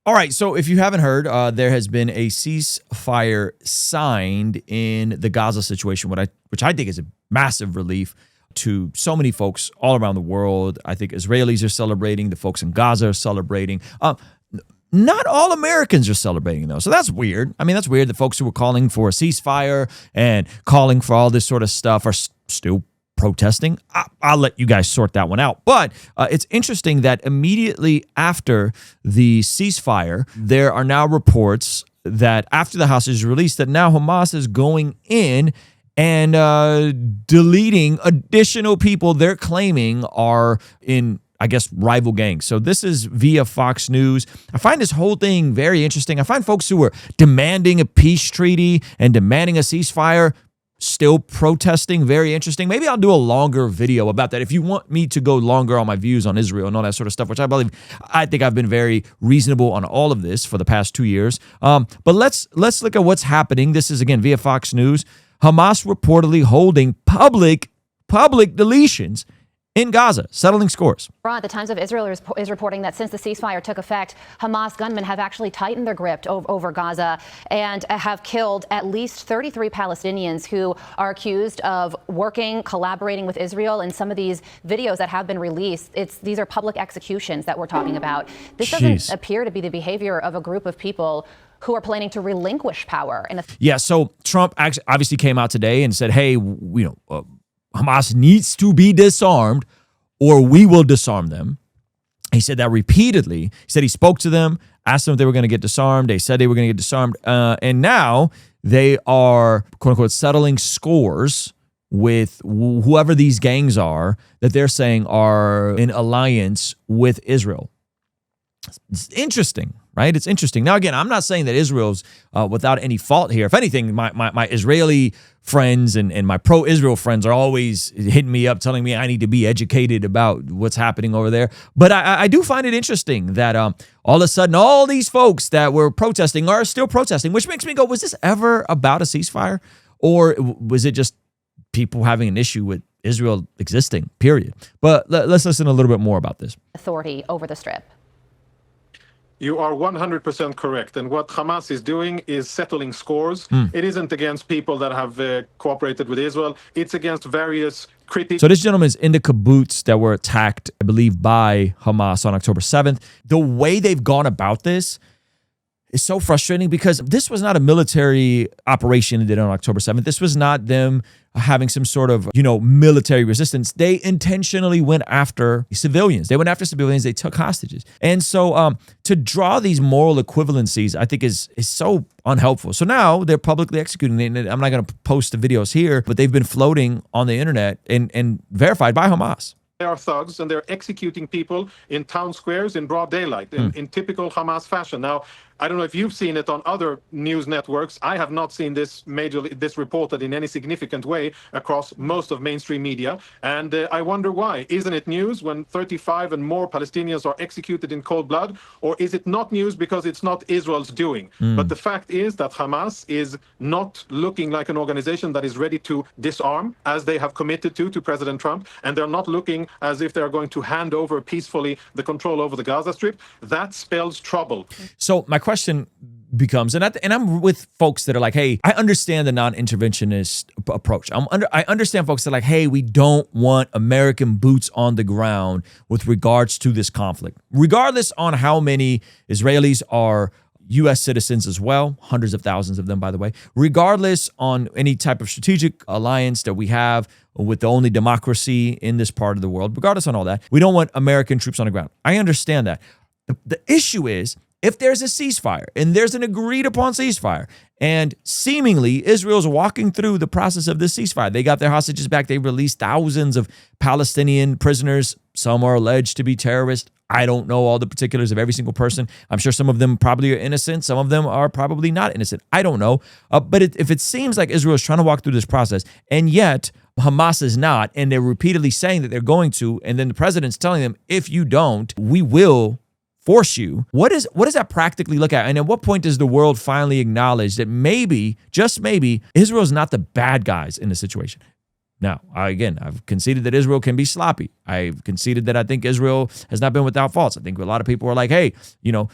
All right, so if you haven't heard, there has been a ceasefire signed in the Gaza situation, which I think is a massive relief to so many folks all around the world. I think Israelis are celebrating. The folks in Gaza are celebrating. Not all Americans are celebrating, though. So that's weird. I mean, that's weird. The folks who were calling for a ceasefire and calling for all this sort of stuff are still protesting. I'll let you guys sort that one out. But it's interesting that immediately after the ceasefire, there are now reports that after the hostage release, that now Hamas is going in and deleting additional people they're claiming are in, I guess, rival gangs. So this is via Fox News. I find this whole thing very interesting. I find folks who are demanding a peace treaty and demanding a ceasefire still protesting very interesting. Maybe I'll do a longer video about that if you want me to go longer on my views on Israel and all that sort of stuff, which I think I've been very reasonable on all of this for the past 2 years. But let's look at what's happening. This is, again, via Fox News. Hamas reportedly holding public deletions in Gaza, settling scores. The Times of Israel is reporting that since the ceasefire took effect, Hamas gunmen have actually tightened their grip over Gaza and have killed at least 33 Palestinians who are accused of collaborating with Israel. In some of these videos that have been released, these are public executions that we're talking about. This doesn't appear to be the behavior of a group of people who are planning to relinquish power. Yeah, so Trump obviously came out today and said, hey, Hamas needs to be disarmed or we will disarm them. He said that repeatedly. He said he spoke to them, asked them if they were going to get disarmed. They said they were going to get disarmed. And now they are, quote unquote, settling scores with whoever these gangs are that they're saying are in alliance with Israel. It's interesting, right? It's interesting. Now, again, I'm not saying that Israel's without any fault here. If anything, my Israeli friends and my pro-Israel friends are always hitting me up, telling me I need to be educated about what's happening over there. But I do find it interesting that all of a sudden, all these folks that were protesting are still protesting, which makes me go, was this ever about a ceasefire? Or was it just people having an issue with Israel existing, period? But let's listen a little bit more about this. Authority over the Strip. You are 100% correct. And what Hamas is doing is settling scores. It isn't against people that have cooperated with Israel. It's against various critics. So this gentleman's in the kibbutz that were attacked, I believe, by Hamas on October 7th. The way they've gone about this is so frustrating because this was not a military operation they did on October 7th. This was not them having some sort of, military resistance. They intentionally went after civilians. They went after civilians. They took hostages. And so to draw these moral equivalencies, I think is so unhelpful. So now they're publicly executing. And I'm not going to post the videos here, but they've been floating on the internet and verified by Hamas. They are thugs and they're executing people in town squares in broad daylight in typical Hamas fashion. Now, I don't know if you've seen it on other news networks. I have not seen this reported in any significant way across most of mainstream media. And I wonder why. Isn't it news when 35 and more Palestinians are executed in cold blood? Or is it not news because it's not Israel's doing? But the fact is that Hamas is not looking like an organization that is ready to disarm, as they have committed to President Trump. And they're not looking as if they're going to hand over peacefully the control over the Gaza Strip. That spells trouble. So my question becomes, and I'm with folks that are like, hey, I understand the non-interventionist approach. I understand folks that are like, hey, we don't want American boots on the ground with regards to this conflict, regardless on how many Israelis are U.S. citizens as well, hundreds of thousands of them, by the way, regardless on any type of strategic alliance that we have with the only democracy in this part of the world, regardless on all that, we don't want American troops on the ground. I understand that. The issue is, if there's a ceasefire and there's an agreed upon ceasefire and seemingly Israel's walking through the process of this ceasefire, they got their hostages back. They released thousands of Palestinian prisoners. Some are alleged to be terrorists. I don't know all the particulars of every single person. I'm sure some of them probably are innocent. Some of them are probably not innocent. I don't know. But if it seems like Israel is trying to walk through this process and yet Hamas is not, and they're repeatedly saying that they're going to, and then the president's telling them, if you don't, we will force you. What does that practically look at? And at what point does the world finally acknowledge that maybe, just maybe, Israel's not the bad guys in the situation? Now, again, I've conceded that Israel can be sloppy. I've conceded that I think Israel has not been without faults. I think a lot of people are like, hey,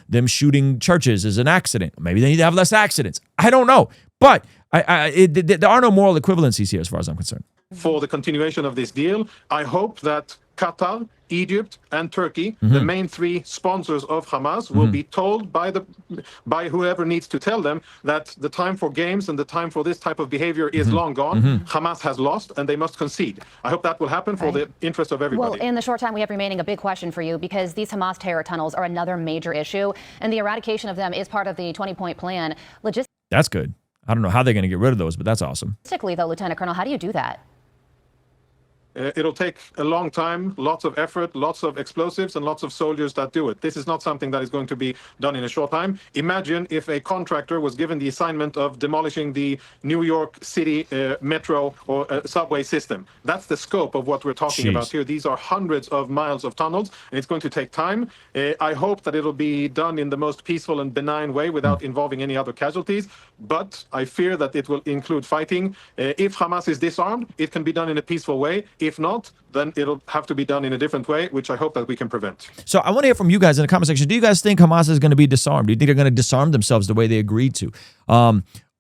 them shooting churches is an accident. Maybe they need to have less accidents. I don't know. But there are no moral equivalencies here as far as I'm concerned. For the continuation of this deal, I hope that Qatar, Egypt, and Turkey, the main three sponsors of Hamas, will be told by whoever needs to tell them that the time for games and the time for this type of behavior is long gone. Hamas has lost, and they must concede. I hope that will happen for the interest of everybody. Well, in the short time we have remaining, a big question for you, because these Hamas terror tunnels are another major issue, and the eradication of them is part of the 20-point plan. That's good. I don't know how they're going to get rid of those, but that's awesome. Logistically, though, Lieutenant Colonel, how do you do that? It'll take a long time, lots of effort, lots of explosives, and lots of soldiers that do it. This is not something that is going to be done in a short time. Imagine if a contractor was given the assignment of demolishing the New York City metro or subway system. That's the scope of what we're talking about here. These are hundreds of miles of tunnels, and it's going to take time. I hope that it'll be done in the most peaceful and benign way without involving any other casualties, but I fear that it will include fighting. If Hamas is disarmed, it can be done in a peaceful way. If not, then it'll have to be done in a different way, which I hope that we can prevent. So I want to hear from you guys in the comment section. Do you guys think Hamas is going to be disarmed? Do you think they're going to disarm themselves the way they agreed to?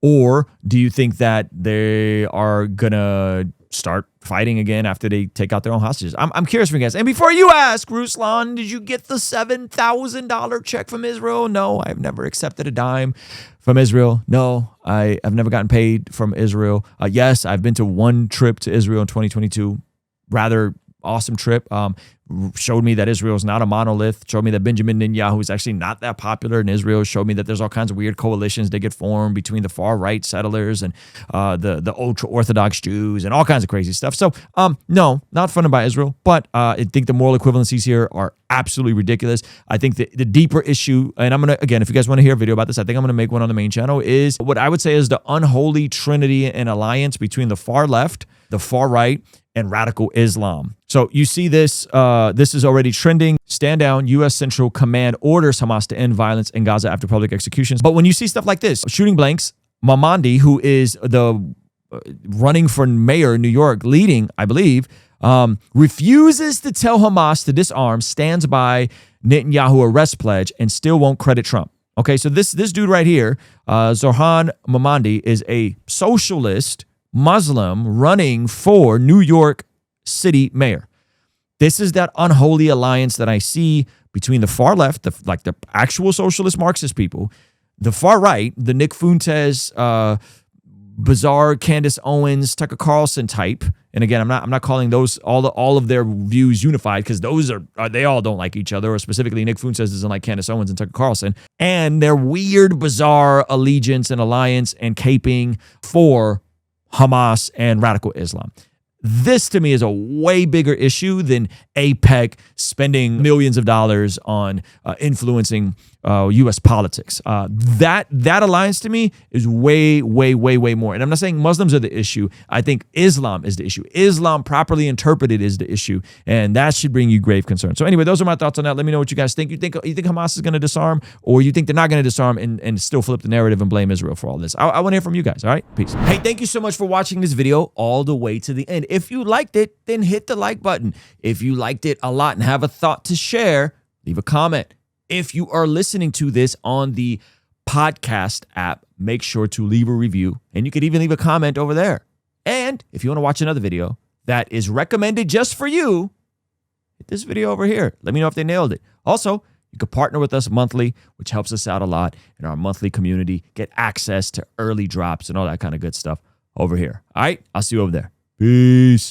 Or do you think that they are going to start fighting again after they take out their own hostages? I'm curious from you guys. And before you ask, Ruslan, did you get the $7,000 check from Israel? No, I've never accepted a dime from Israel. No, I've never gotten paid from Israel. Yes, I've been to one trip to Israel in 2022. Rather awesome trip. Showed me that Israel is not a monolith. Showed me that Benjamin Netanyahu is actually not that popular in Israel. Showed me that there's all kinds of weird coalitions that get formed between the far right settlers and the ultra Orthodox Jews and all kinds of crazy stuff. So no, not funded by Israel, but I think the moral equivalencies here are absolutely ridiculous. I think the deeper issue, and I'm going to, again, if you guys want to hear a video about this, I think I'm going to make one on the main channel, is what I would say is the unholy trinity and alliance between the far left, the far right, and radical Islam. So you see this, this is already trending. Stand down, U.S. Central Command orders Hamas to end violence in Gaza after public executions. But when you see stuff like this, shooting blanks, Mamandi, who is the running for mayor in New York, leading, I believe, refuses to tell Hamas to disarm, stands by Netanyahu arrest pledge, and still won't credit Trump. Okay, so this dude right here, Zohran Mamandi, is a socialist Muslim running for New York City mayor. This is that unholy alliance that I see between the far left, the actual socialist Marxist people, the far right, the Nick Fuentes, bizarre Candace Owens, Tucker Carlson type. And again, I'm not calling those all of their views unified, because those are they all don't like each other, or specifically Nick Fuentes doesn't like Candace Owens and Tucker Carlson, and their weird, bizarre allegiance and alliance and caping for Hamas and radical Islam. This, to me, is a way bigger issue than AIPAC spending millions of dollars on influencing U.S. politics. That alliance, to me, is way, way, way, way more. And I'm not saying Muslims are the issue. I think Islam is the issue. Islam, properly interpreted, is the issue. And that should bring you grave concern. So anyway, those are my thoughts on that. Let me know what you guys think. You think Hamas is going to disarm, or you think they're not going to disarm and still flip the narrative and blame Israel for all this? I want to hear from you guys. All right? Peace. Hey, thank you so much for watching this video all the way to the end. If you liked it, then hit the like button. If you liked it a lot and have a thought to share, leave a comment. If you are listening to this on the podcast app, make sure to leave a review, and you could even leave a comment over there. And if you want to watch another video that is recommended just for you, hit this video over here. Let me know if they nailed it. Also, you could partner with us monthly, which helps us out a lot in our monthly community, get access to early drops and all that kind of good stuff over here. All right, I'll see you over there. Peace.